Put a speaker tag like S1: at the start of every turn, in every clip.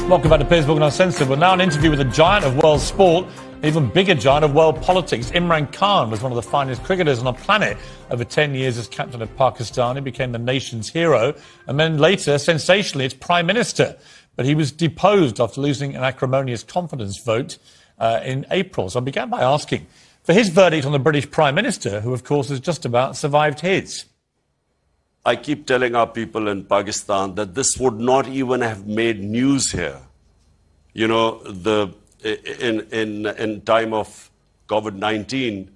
S1: Welcome back to Piers Uncensored. We're now an interview with a giant of world sport, an even bigger giant of world politics. Imran Khan was one of the finest cricketers on the planet. Over 10 years as captain of Pakistan, he became the nation's hero. And then later, sensationally, its prime minister. But he was deposed after losing an acrimonious confidence vote in April. So I began by asking for his verdict on the British prime minister, who, of course, has just about survived his.
S2: I keep telling our people in Pakistan that this would not even have made news here. You know, in time of COVID-19,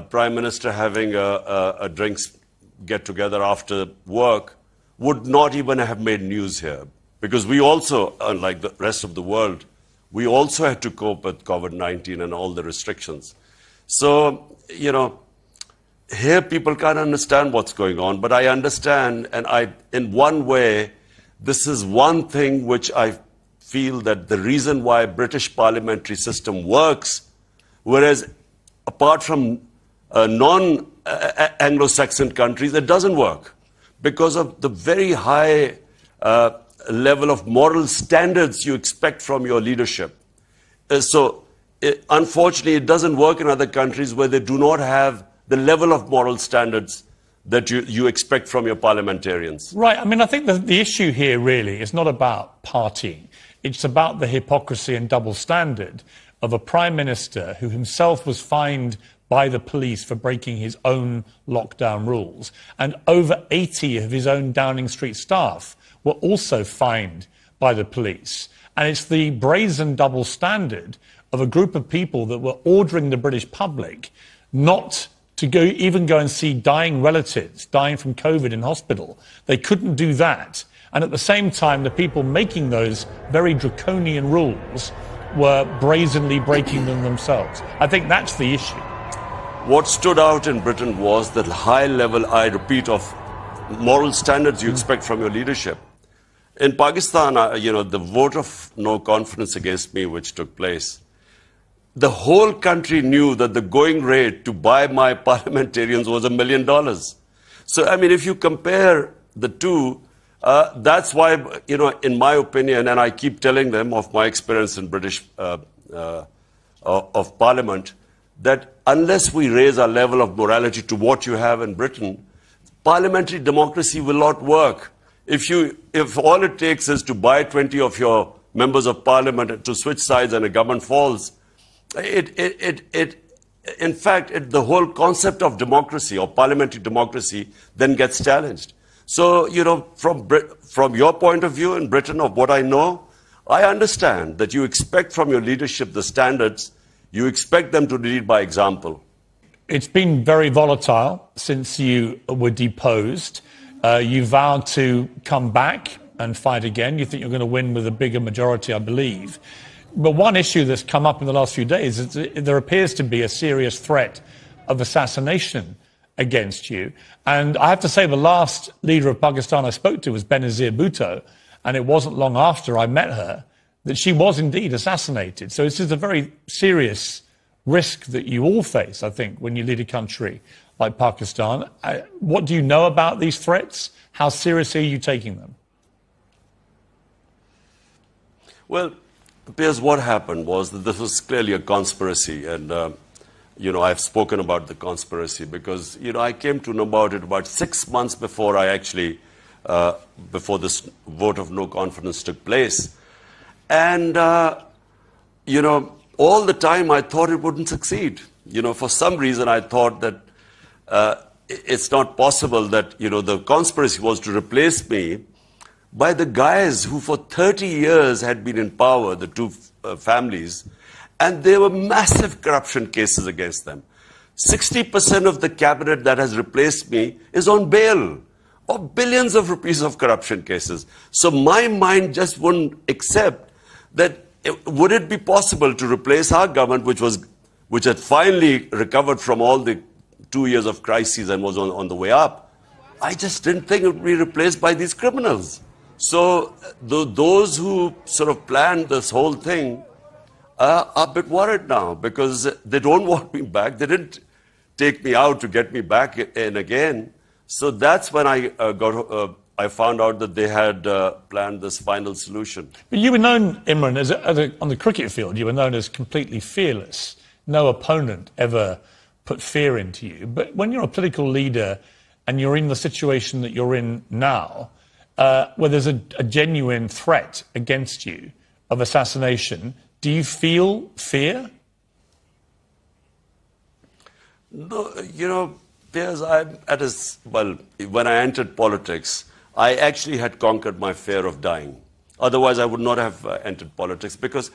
S2: Prime Minister having a drinks get-together after work would not even have made news here. Because we also, unlike the rest of the world, we also had to cope with COVID-19 and all the restrictions. So, you know, here people can't understand what's going on, but I understand, and in one way, this is one thing which I feel that the reason why British parliamentary system works, whereas apart from non-Anglo-Saxon countries, it doesn't work because of the very high level of moral standards you expect from your leadership. Unfortunately, it doesn't work in other countries where they do not have the level of moral standards that you expect from your parliamentarians.
S1: Right. I mean, I think the issue here really is not about partying. It's about the hypocrisy and double standard of a prime minister who himself was fined by the police for breaking his own lockdown rules. And over 80 of his own Downing Street staff were also fined by the police. And it's the brazen double standard of a group of people that were ordering the British public not to even go and see dying relatives dying from COVID in hospital. They couldn't do that. And at the same time, the people making those very draconian rules were brazenly breaking them themselves. I think that's the issue.
S2: What stood out in Britain was the high level, I repeat, of moral standards you expect from your leadership. In Pakistan, you know, the vote of no confidence against me, which took place, the whole country knew that the going rate to buy my parliamentarians was $1 million. So, I mean, if you compare the two, that's why, you know, in my opinion, and I keep telling them of my experience in British of Parliament, that unless we raise our level of morality to what you have in Britain, parliamentary democracy will not work. If all it takes is to buy 20 of your members of parliament to switch sides and a government falls, in fact, the whole concept of democracy or parliamentary democracy then gets challenged. So, you know, from your point of view in Britain, of what I know, I understand that you expect from your leadership the standards, you expect them to lead by example.
S1: It's been very volatile since you were deposed. You vowed to come back and fight again. You think you're going to win with a bigger majority, I believe. But one issue that's come up in the last few days is that there appears to be a serious threat of assassination against you. And I have to say the last leader of Pakistan I spoke to was Benazir Bhutto, and it wasn't long after I met her that she was indeed assassinated. So this is a very serious risk that you all face, I think, when you lead a country like Pakistan. What do you know about these threats? How seriously are you taking them?
S2: Well, Piers, what happened was that this was clearly a conspiracy, and you know, I've spoken about the conspiracy because, you know, I came to know about it about 6 months before I actually, before this vote of no confidence took place. And, you know, all the time I thought it wouldn't succeed. You know, for some reason I thought that it's not possible that, you know, the conspiracy was to replace me by the guys who for 30 years had been in power, the two families, and there were massive corruption cases against them. 60% of the cabinet that has replaced me is on bail, of billions of rupees of corruption cases. So my mind just wouldn't accept that. Would it be possible to replace our government, which had finally recovered from all the 2 years of crises and was on the way up? I just didn't think it would be replaced by these criminals. So those who sort of planned this whole thing are a bit worried now because they don't want me back. They didn't take me out to get me back in again. So that's when I I found out that they had planned this final solution.
S1: But you were known, Imran, on the cricket field, you were known as completely fearless. No opponent ever put fear into you. But when you're a political leader and you're in the situation that you're in now, where there's a genuine threat against you of assassination, do you feel fear?
S2: No, you know, Piers, when I entered politics, I actually had conquered my fear of dying. Otherwise, I would not have entered politics, because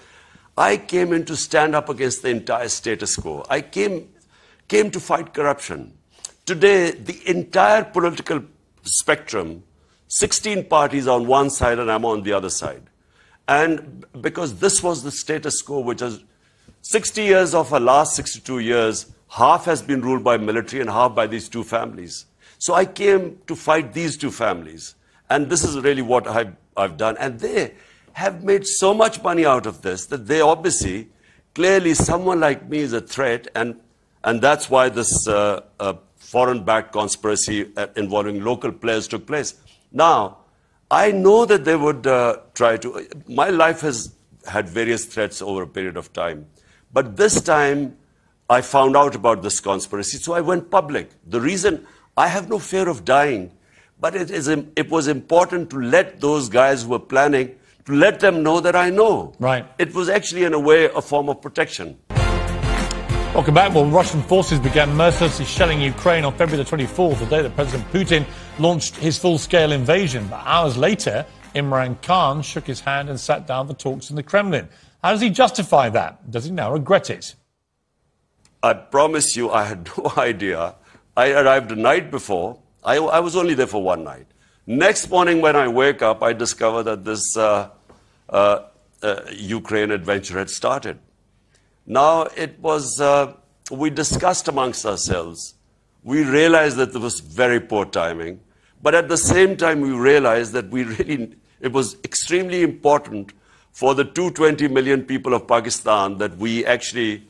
S2: I came in to stand up against the entire status quo. I came to fight corruption. Today, the entire political spectrum, 16 parties on one side and I'm on the other side. And because this was the status quo, which is 60 years of our last 62 years, half has been ruled by military and half by these two families. So I came to fight these two families. And this is really what I've done. And they have made so much money out of this that they obviously, clearly someone like me is a threat. And that's why this foreign-backed conspiracy involving local players took place. Now, I know that they would try to... My life has had various threats over a period of time. But this time, I found out about this conspiracy, so I went public. The reason, I have no fear of dying, but it was important to let those guys who were planning, to let them know that I know.
S1: Right.
S2: It was actually, in a way, a form of protection.
S1: Welcome back. Well, Russian forces began mercilessly shelling Ukraine on February the 24th, the day that President Putin launched his full-scale invasion. But hours later, Imran Khan shook his hand and sat down for talks in the Kremlin. How does he justify that? Does he now regret it?
S2: I promise you, I had no idea. I arrived the night before. I was only there for one night. Next morning when I wake up, I discover that this Ukraine adventure had started. Now, it was, we discussed amongst ourselves. We realized that there was very poor timing. But at the same time, we realized that it was extremely important for the 220 million people of Pakistan that we actually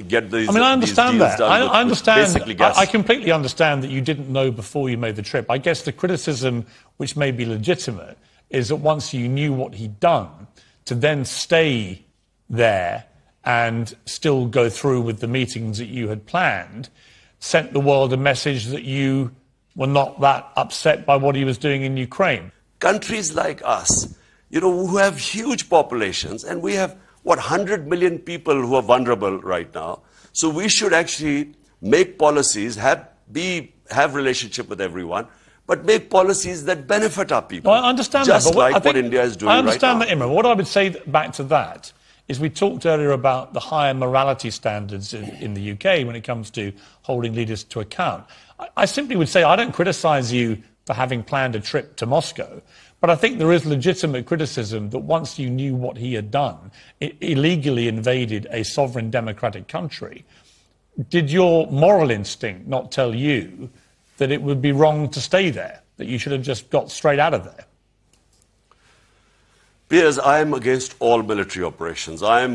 S2: get these.
S1: I mean, I understand that. I understand.
S2: I
S1: completely understand that you didn't know before you made the trip. I guess the criticism, which may be legitimate, is that once you knew what he'd done, to then stay there and still go through with the meetings that you had planned, sent the world a message that you were not that upset by what he was doing in Ukraine.
S2: Countries like us, you know, who have huge populations, and we have, 100 million people who are vulnerable right now. So we should actually make policies, have relationship with everyone, but make policies that benefit our people.
S1: Well, I understand
S2: just
S1: that. But
S2: like what India is doing right now.
S1: I understand that, Imran. What I would say back to that is we talked earlier about the higher morality standards in the UK when it comes to holding leaders to account. I simply would say I don't criticise you for having planned a trip to Moscow, but I think there is legitimate criticism that once you knew what he had done, it illegally invaded a sovereign democratic country. Did your moral instinct not tell you that it would be wrong to stay there, that you should have just got straight out of there?
S2: Piers, I am against all military operations. I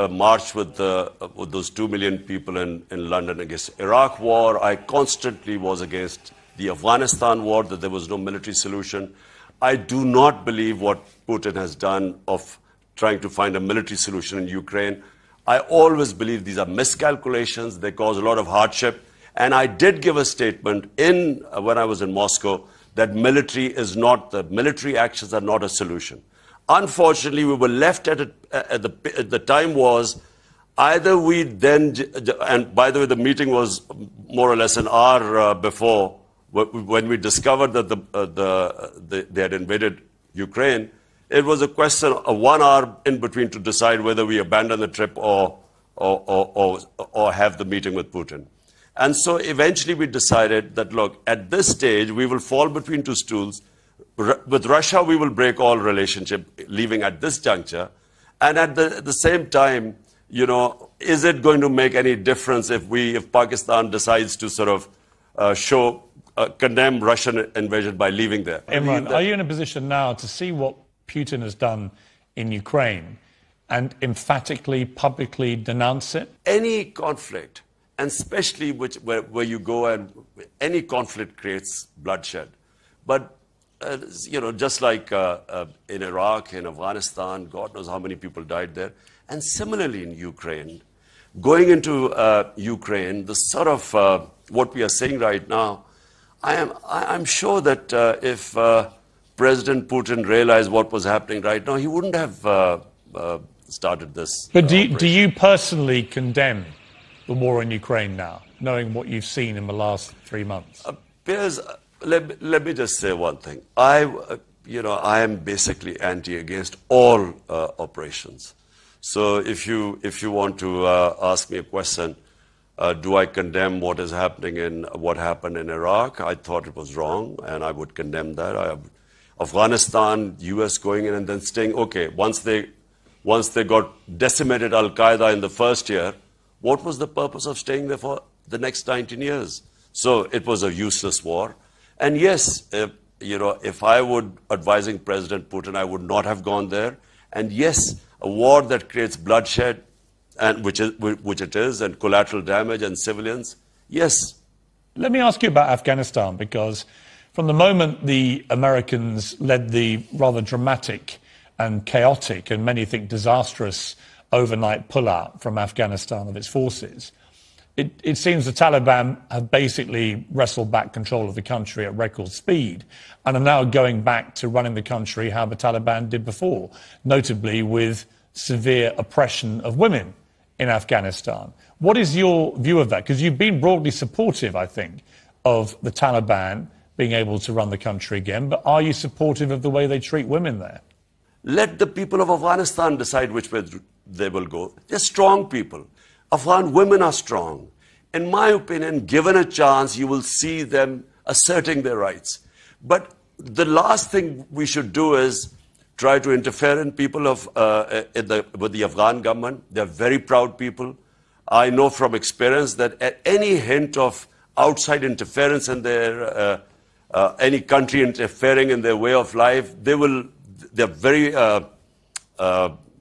S2: marched with those 2 million people in London against Iraq war. I constantly was against the Afghanistan war, that there was no military solution. I do not believe what Putin has done of trying to find a military solution in Ukraine. I always believe these are miscalculations. They cause a lot of hardship. And I did give a statement when I was in Moscow that military actions are not a solution. Unfortunately, we were left at the time was either we then, and by the way, the meeting was more or less an hour before when we discovered that they had invaded Ukraine. It was a question of 1 hour in between to decide whether we abandon the trip or have the meeting with Putin. And so eventually we decided that, look, at this stage, we will fall between two stools. With Russia, we will break all relationship, leaving at this juncture. And at the same time, you know, is it going to make any difference if Pakistan decides to sort of condemn Russian invasion by leaving there?
S1: Imran, are you in a position now to see what Putin has done in Ukraine and emphatically, publicly denounce it?
S2: Any conflict, and especially where you go and any conflict creates bloodshed. But, just like in Iraq, in Afghanistan, God knows how many people died there. And similarly in Ukraine, going into Ukraine, the sort of what we are saying right now, I'm sure that if President Putin realized what was happening right now, he wouldn't have started this.
S1: But do you personally condemn the war in Ukraine now, knowing what you've seen in the last 3 months?
S2: Piers, let me just say one thing. I am basically against all operations. So if you want to ask me a question, do I condemn what is happening in what happened in Iraq? I thought it was wrong, and I would condemn that. Afghanistan, U.S. going in and then staying. Okay, once they got decimated Al-Qaeda in the first year, what was the purpose of staying there for the next 19 years? So it was a useless war. And yes, if I would advising President Putin, I would not have gone there. And yes, a war that creates bloodshed, and which it is, and collateral damage and civilians, yes.
S1: Let me ask you about Afghanistan, because from the moment the Americans led the rather dramatic and chaotic, and many think disastrous, overnight pullout from Afghanistan of its forces, it seems the Taliban have basically wrestled back control of the country at record speed and are now going back to running the country how the Taliban did before, notably with severe oppression of women in Afghanistan. What is your view of that? Because you've been broadly supportive, I think, of the Taliban being able to run the country again, but are you supportive of the way they treat women there?
S2: Let the people of Afghanistan decide which way they will go. They're strong people. Afghan women are strong. In my opinion, given a chance, you will see them asserting their rights. But the last thing we should do is try to interfere in people with the Afghan government. They're very proud people. I know from experience that at any hint of outside interference in their any country interfering in their way of life, they're very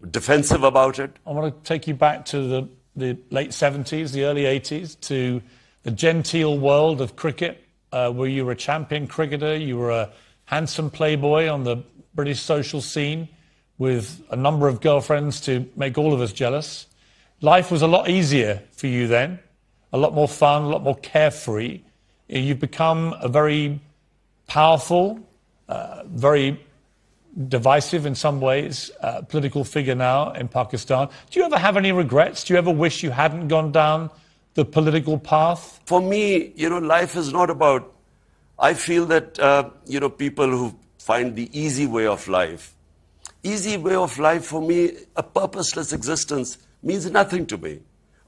S2: defensive about it.
S1: I want to take you back to the late 70s, the early 80s, to the genteel world of cricket, where you were a champion cricketer, you were a handsome playboy on the British social scene with a number of girlfriends to make all of us jealous. Life was a lot easier for you then, a lot more fun, a lot more carefree. You've become a very powerful, very divisive in some ways, political figure now in Pakistan. Do you ever have any regrets? Do you ever wish you hadn't gone down the political path?
S2: For me, life is not about, I feel that, people who find the easy way of life for me, a purposeless existence means nothing to me.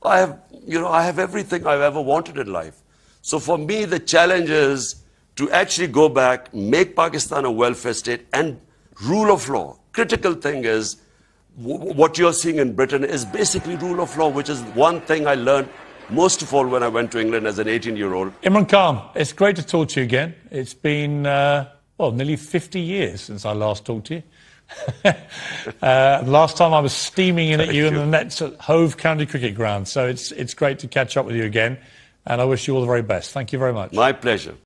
S2: I have everything I've ever wanted in life. So for me, the challenge is to actually go back, make Pakistan a welfare state, and rule of law. Critical thing is, what you're seeing in Britain is basically rule of law, which is one thing I learned most of all when I went to England as an 18-year-old.
S1: Imran Khan, it's great to talk to you again. It's been, nearly 50 years since I last talked to you. Last time I was steaming in at you in the nets at Hove County Cricket Ground. So it's great to catch up with you again. And I wish you all the very best. Thank you very much.
S2: My pleasure.